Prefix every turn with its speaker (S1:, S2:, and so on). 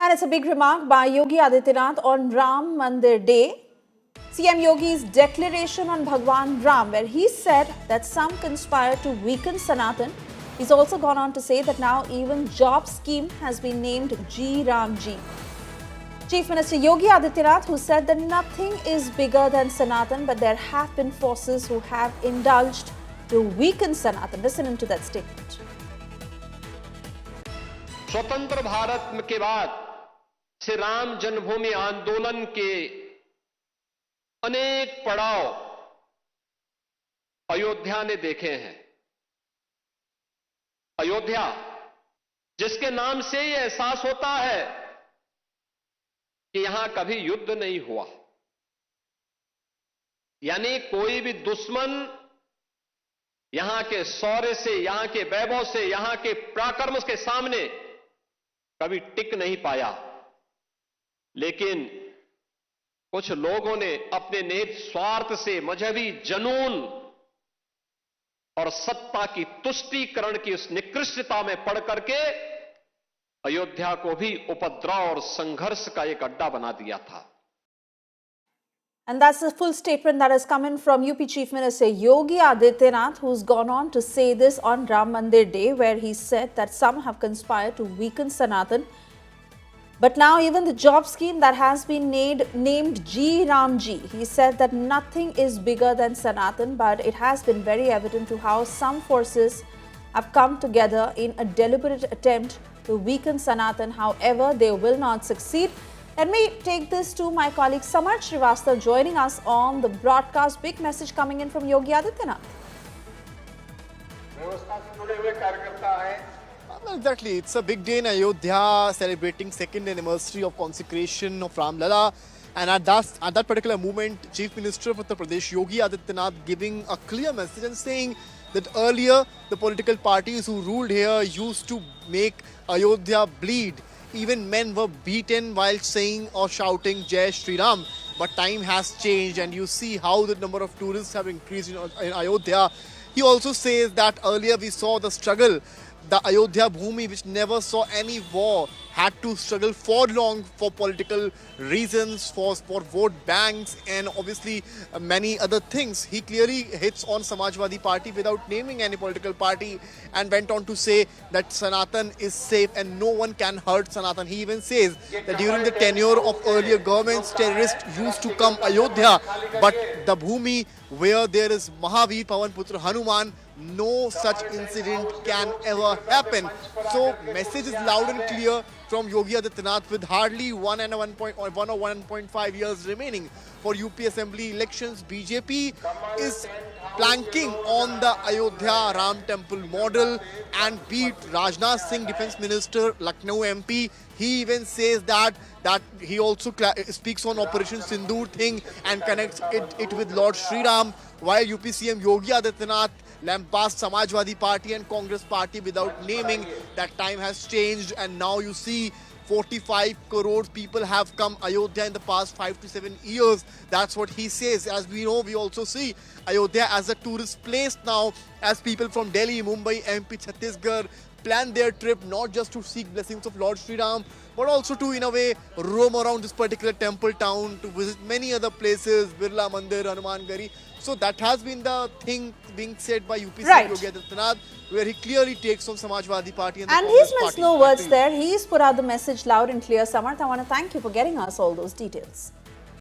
S1: And it's a big remark by Yogi Adityanath on Ram Mandir Day. CM Yogi's declaration on Bhagwan Ram, where he said that some conspire to weaken Sanatan. He's also gone on to say that now even job scheme has been named G Ram Ji. Chief Minister Yogi Adityanath, who said that nothing is bigger than Sanatan, but there have been forces who have indulged to weaken Sanatan. Listen into that statement.
S2: स्वतंत्र भारत के बाद श्री राम जन्मभूमि आंदोलन के अनेक पड़ाव अयोध्या ने देखे हैं। अयोध्या जिसके नाम से यह एहसास होता है कि यहां कभी युद्ध नहीं हुआ, यानी कोई भी दुश्मन यहां के शौर्य से, यहां के वैभव से, यहां के पराक्रम के सामने कभी टिक नहीं पाया। लेकिन कुछ लोगों ने अपने निहित स्वार्थ से मजहबी जनून और सत्ता की तुष्टीकरण की उस निकृष्टता में पड़ करके अयोध्या को भी उपद्रव और संघर्ष का एक अड्डा बना दिया था।
S1: And that's the full statement that has come in from UP Chief Minister Yogi Adityanath, who's gone on to say this on Ram Mandir Day, where he said that some have conspired to weaken Sanatan. But now even the job scheme that has been named G Ram Ji, he said that nothing is bigger than Sanatan, but it has been very evident to how some forces have come together in a deliberate attempt to weaken Sanatan. However, they will not succeed. Let me take this to my colleague Samarth Srivastava joining us on the broadcast. Big message coming in from Yogi Adityanath.
S3: Exactly, it's a big day in Ayodhya, celebrating second anniversary of consecration of Ram Lala, and at that particular moment, Chief Minister of Uttar Pradesh Yogi Adityanath giving a clear message and saying that earlier the political parties who ruled here used to make Ayodhya bleed. Even men were beaten while saying or shouting Jai Shri Ram. But time has changed and you see how the number of tourists have increased in Ayodhya. He also says that earlier we saw the struggle. The Ayodhya Bhumi, which never saw any war, had to struggle for long for political reasons, for vote banks and obviously many other things. He clearly hits on Samajwadi Party without naming any political party and went on to say that Sanatan is safe and no one can hurt Sanatan. He even says that during the tenure of earlier governments, terrorists used to come Ayodhya, but the Bhumi where there is Mahavir Pawan Putra Hanuman, no such incident can ever happen. So message is loud and clear from Yogi Adityanath with hardly 1.5 years remaining for UP Assembly elections. BJP is planking on the Ayodhya Ram Temple model and beat Rajnath Singh, Defence Minister, Lucknow MP. He even says that he also speaks on Operation Sindoor thing and connects it with Lord Shri Ram, while UP CM Yogi Adityanath lambasts Samajwadi Party and Congress Party without naming. That time has changed and now you see 45 crore people have come Ayodhya in the past 5 to 7 years. That's what he says. As we know, we also see Ayodhya as a tourist place now, as people from Delhi, Mumbai, MP, Chhattisgarh plan their trip not just to seek blessings of Lord Shri Ram, but also to, in a way, roam around this particular temple town, to visit many other places, Birla Mandir, Hanuman Gari. So that has been the thing being said by UP
S1: Right.
S3: Yogi Adityanath, where he clearly takes on Samajwadi Party and the
S1: And
S3: Congress
S1: he's missed
S3: Party.
S1: no words there. He's put out the message loud and clear. Samarth, I want to thank you for getting us all those details.